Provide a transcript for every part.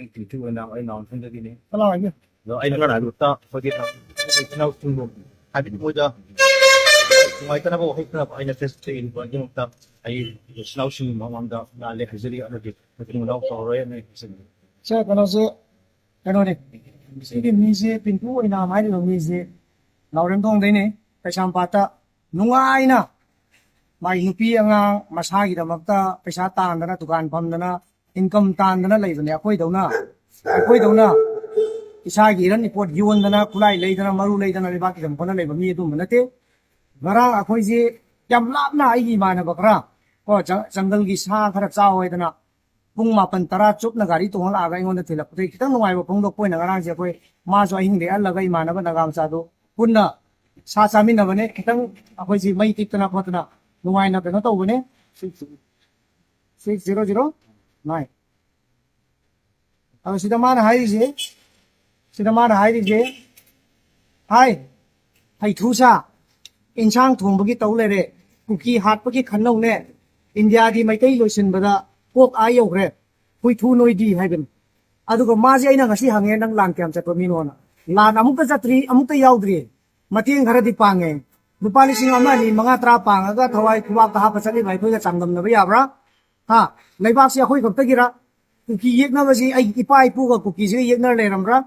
pintu na ay naon sa gini. Kalau aja. No ay na luta pag ito. Ito tumbok. Habi mo da. May ka na po hit na ay na testin ba yung ta ay snow sing mamanda na le hazili ano di. Ito mo daw sa roya na isa. Saya kalau saya kalau ni. Sige misi pintu ay na mai lo misi. Lauren tong dai ni. Kasam pata nungai na. Mai nupi ang masagi da magta paisa tan da na dukan pham da na income tan da na lai bane akoi dau na isagi ran report yuan da na kulai lai da na maru lai da na lebak dam phona lai ba mi du manate ngara akoi ji yam lap na ai gi mana bakra ko jungle gi sa khara chaw ai da na pung ma pan tara chup na gari tong la ga ingon da thilak te kitang nuai ba pung dok poi na ngarang je koi ma so hing de al ga i mana ba na gam cha do punna sa sa min na bane kitang akoi ji mai tik na khot na nuai na kano tau bane 6009 अब सीधा मान high जे high high थूसा इंसांग थोंबगी तौ लेरे cookie हाटपगी खन्नौ ने India दी Meitei लोइसिनबदा Coke आ यौग्रे हुई थू नोइदी हाइबन अदुगो माजे आइना ngasi hange nang lang kyam chatpa minona lan amukta jatri amukta yaudri mateng khara di pange lupa lising ama ni mga tra pangaga thawai kuwak ta hapa chali bai khoiga chamdam na ba yabra ha leibak si akhoi khopta gira kuki yekna basi ai ipa ipu ga kuki se yekna le ramra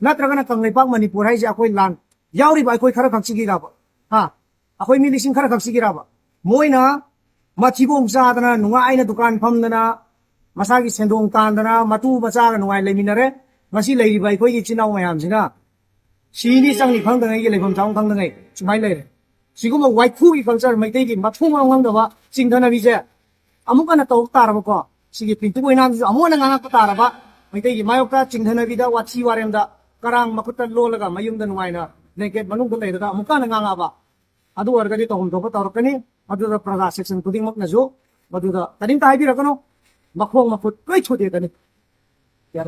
natraga na kang leibak manipur hai ja akhoi lan yauri bai khoi khara khakchi gira ba ha akhoi mi lising khara khakchi gira ba moina machibong sa dana nunga aina dukan pham dana masagi sendong tan dana matu macha ga nungai leminare ngasi leiri bai khoi gi chinau mayam sina sini changni phang da ngai ge lepham chang phang da ngai chumai leire siguma white food culture mai tei gi mathung ang da ba chingthana bi je amuka na to tar ba ko sigi pintu ko inam amona nga ka tar ba mai tei gi mayok ta chingthana bi da wachi warem da karang makuta lo laga mayum da nuai na naked manung da le da amuka na nga ba adu warga di to hum to ko tar kani adu da praga section puding mak na jo adu da tanin tai bi ra kano makhong makut kai chode kani yar